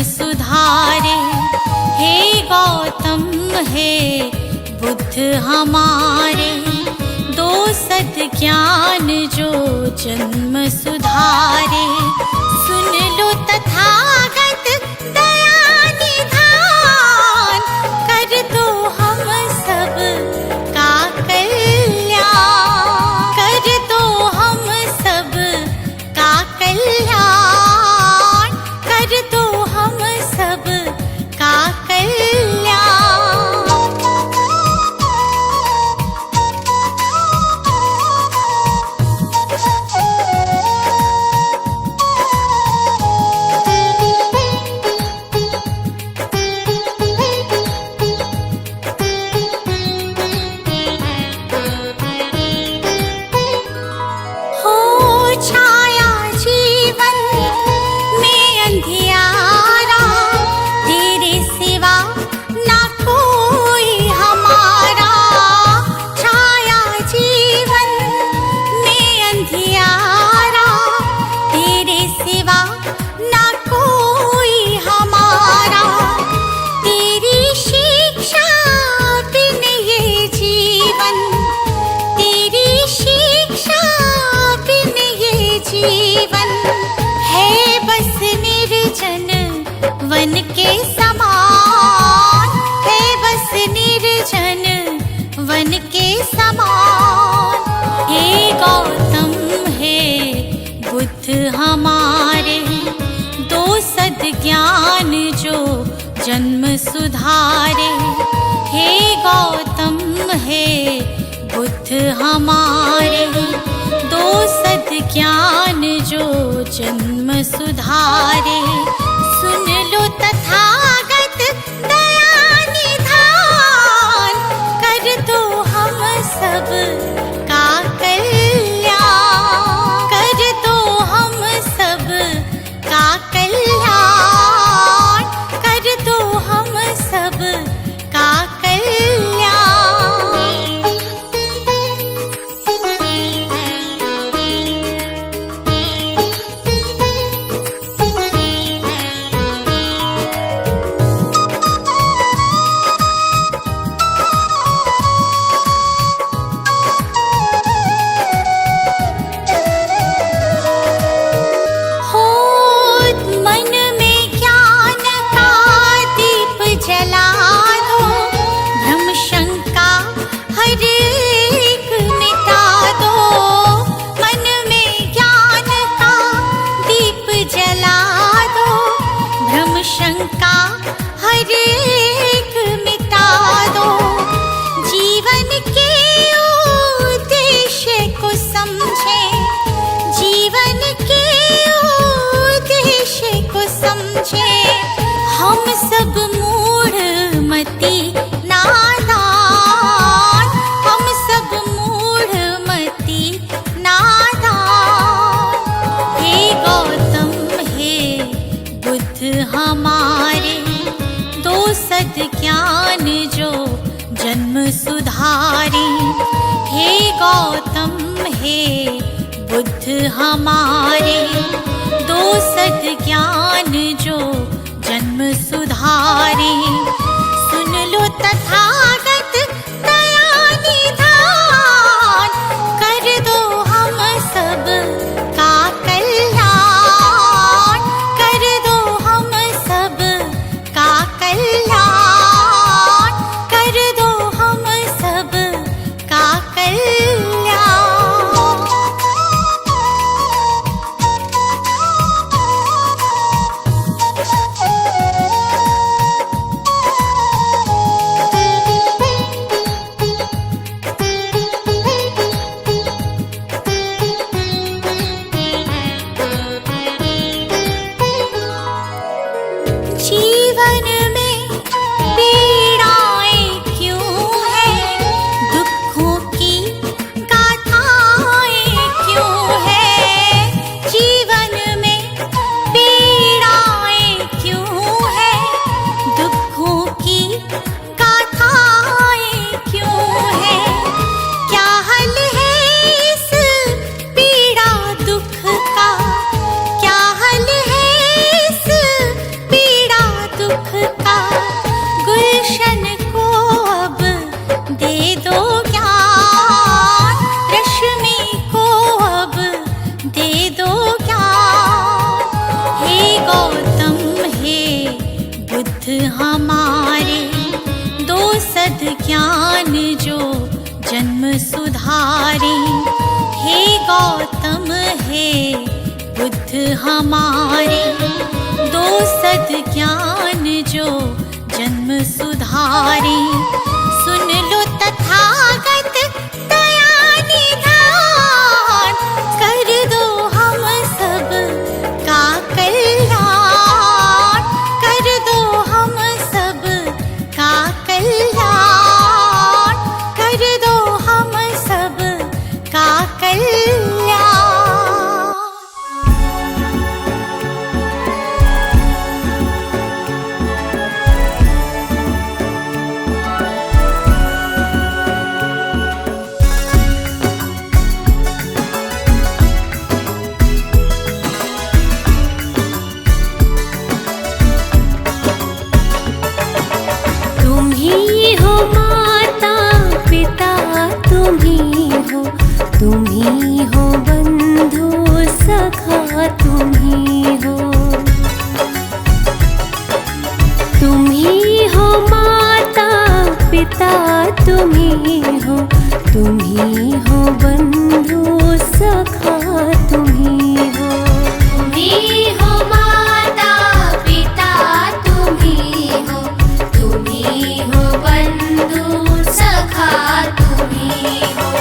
सुधारे। हे गौतम हे बुद्ध हमारे, दो सद्ज्ञान जो जन्म सुधारे। सुन लो तथागत दया निधान, कर दो हम सब का कल्याण, कर दो हम सब का कल्याण, कर दो हम सब का कल्याण। वन के समान है बस निर्जन वन के समान। हे गौतम हे बुद्ध हमारे, दो सद्ज्ञान जो जन्म सुधारे। हे गौतम हे बुद्ध हमारे, दो सद्ज्ञान जो जन्म सुधारे। सुन लो तथागत दया निधान, कर दो हम सब का कल्याण, कर दो हम सब का कल्याण, कर दो हम सब का कल्याण। शंका हर एक मिटा दो, जीवन के उद्देश्य को समझे, जीवन के उद्देश्य को समझे। हम सब मूढ़ मति नादान, हम सब मूढ़ मति नादान। हे गौतम हे बुद्ध हमारे, दो सद्ज्ञान जो जन्म सुधारे। हे गौतम हे बुद्ध हमारे, दो सद्ज्ञान जो जन्म सुधारे। सुन लो तथागत दया निधान, कर दो हम सब का कल्याण, कर दो हम सब का कल्याण, कर दो हम सब का कल्याण। बुद्ध हमारे, दो सद ज्ञान जो जन्म सुधारे। हे गौतम हे बुद्ध हमारे, दो सद ज्ञान जो जन्म सुधारे। सुन लो तथागत दया निधान, कर दो हम सब का कल्याण, कर दो हम सब का कल्याण, कर दो हम सब का कल्याण। तुम्ही हो बंधु सखा, तुम्ही हो, तुम्ही हो माता पिता, तुम्ही हो बंधु सखा, तुम्ही हो। तुम्ही हो माता पिता, तुम्ही हो बंधु सखा, तुम्ही हो।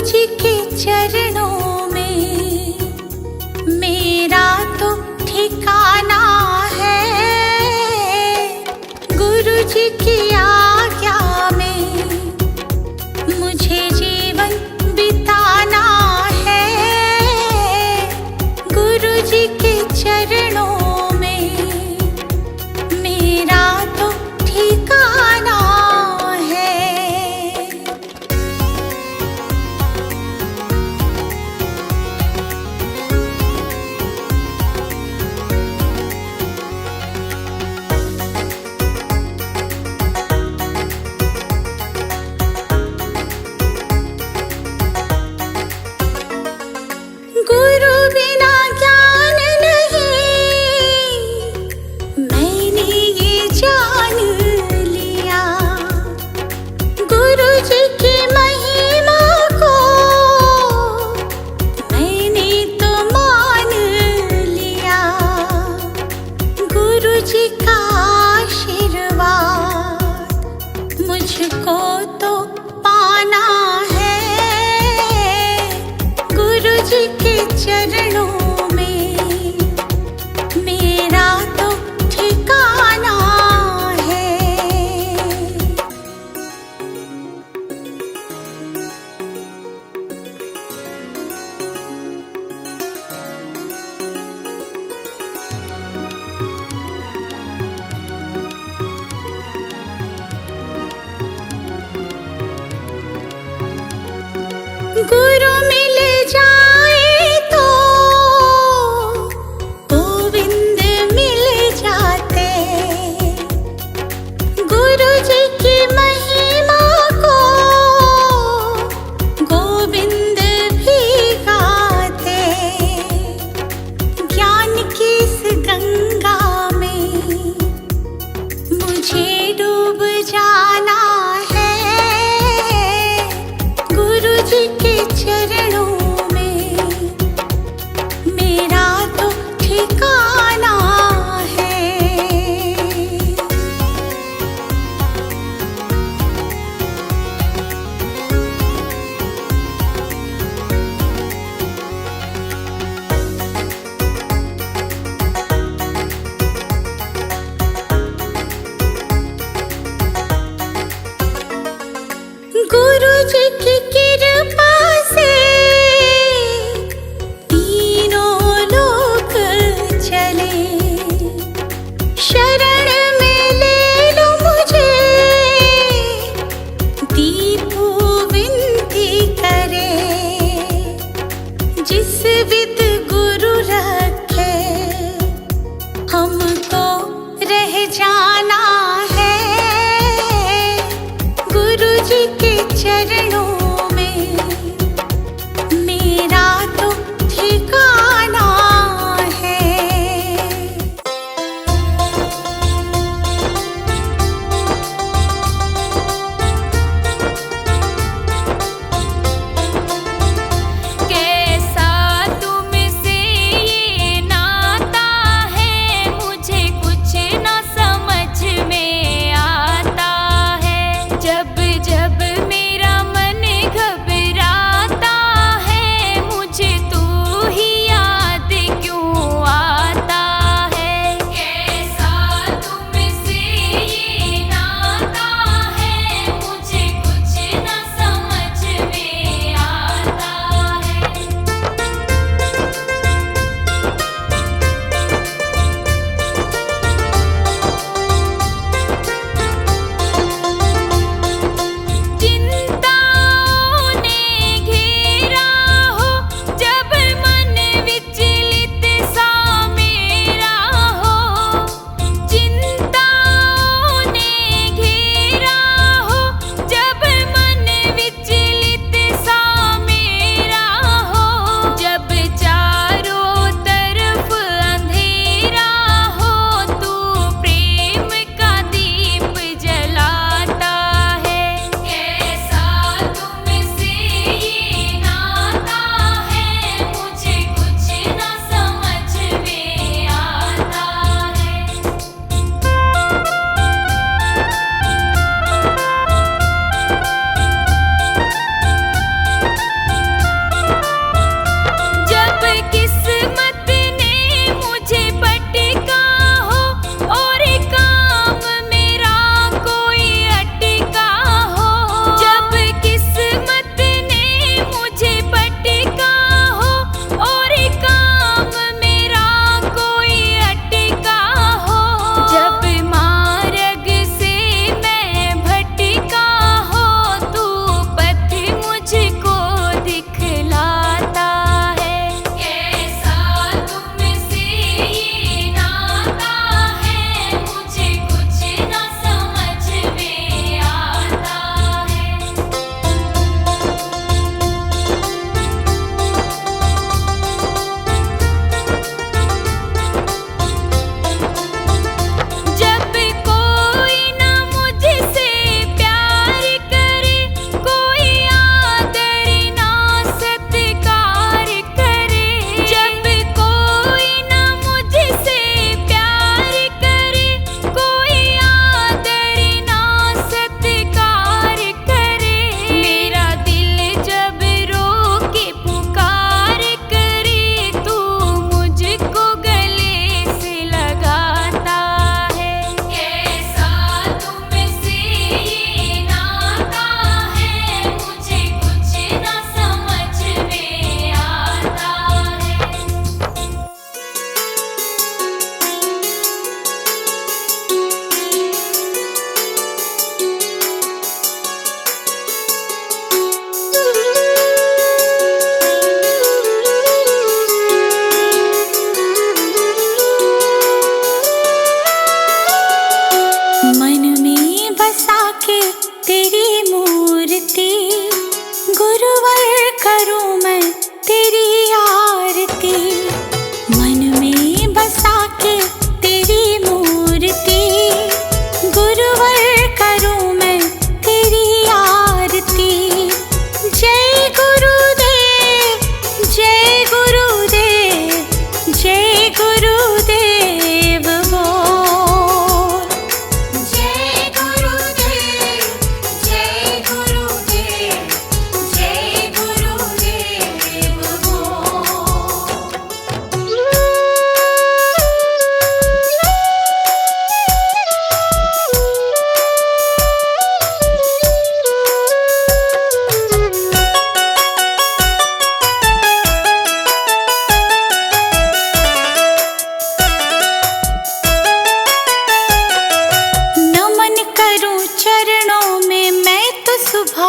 जी के चरणों में मेरा तो ठिकाना है। गुरु जी की आज्ञा में मुझे जीवन बिताना है। गुरु जी के चरणों में मेरा तो ठिकाना है। गुरु बिना ज्ञान नहीं, मैंने ये जान लिया। गुरु जी की महिमा को मैंने तो मान लिया। गुरु जी का आशीर्वाद मुझको तो पाना है। गुरु जी के चरणों में मेरा तो ठिकाना है। गुरु मिल जाए तो गोविंद मिल जाते। गुरु जी की महिमा को गोविंद भी गाते। ज्ञान की इस गंगा में मुझे डूब जाना है। गुरु जी के चरणों में मेरा तो ठिकाना है। गुरु जी की कृपा से तीनों लोक चले। शरण में ले लो मुझे, दीपू विनती करे। जिस विद गुरु रखे हमको रह जाना है। गुरु जी के चरणों में मेरा तो ठिकाना है। कैसा तुमसे ये नाता है, मुझे कुछ न समझ में आता है। जब जब मेरा मन घबराता है, मुझे तू ही याद क्यों आता है। कैसा तुमसे ये नाता है, मुझे कुछ न समझ में आता है। जिन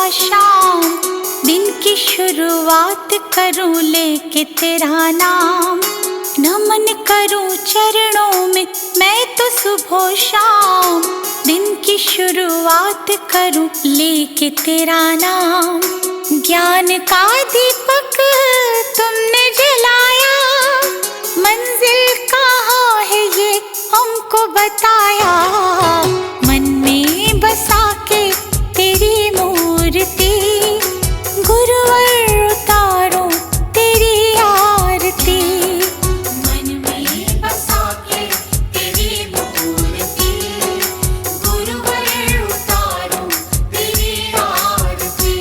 शाम, दिन की शुरुआत करूं लेके तेरा नाम। नमन करूं चरणों में मैं तो सुबह शाम, दिन की शुरुआत करूं लेके तेरा नाम। ज्ञान का दीपक तुमने जलाया, मंजिल कहाँ है ये हमको बताया। मन में बसा के तेरी मूर्ति, गुरुवर उतारो तेरी आरती। मन में बसा के तेरी मूर्ति, गुरुवर उतारो तेरी आरती।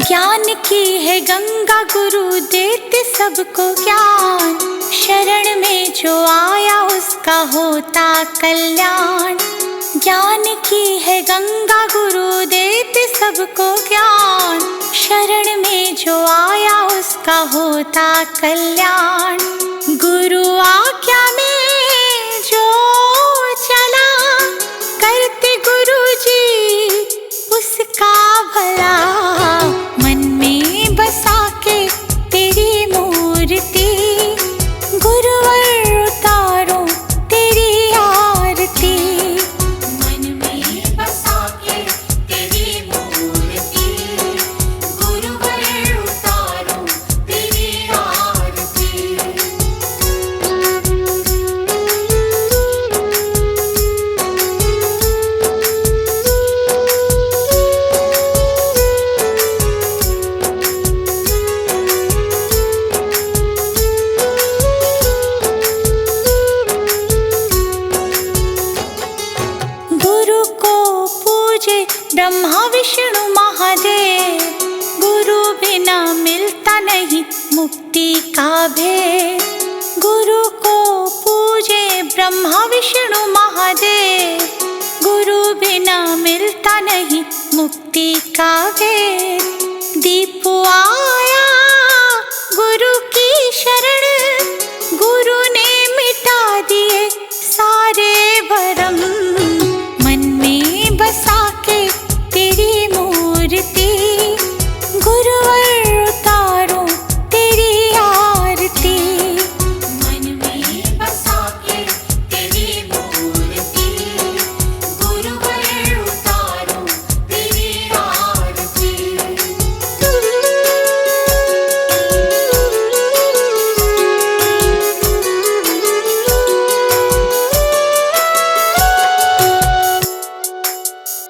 ज्ञान की है गंगा गुरु देते सबको ज्ञान, शरण में जो आया उसका होता कल्याण। ज्ञान की है गंगा गुरु देते सबको ज्ञान, शरण में जो आया उसका होता कल्याण। गुरु आज्ञा में जो चला, करते गुरु जी उसका भला। मन में बसा के तेरी मूर्ति, गुरुवर उतारो तेरी आरती। मन में बसा के तेरी मूर्ति, गुरुवर उतारो तेरी आरती। गुरु को पूजे ब्रह्मा विष्णु महादेव, गुरु बिना मिलता नहीं मुक्ति का भेद। गुरु को पूजे ब्रह्मा विष्णु महादेव, गुरु बिना मिलता नहीं मुक्ति का भेद। दीप आया गुरु की शरण, गुरु ने मिटा दिए सारे भरम। मन में बसा के तेरी मूर्ति,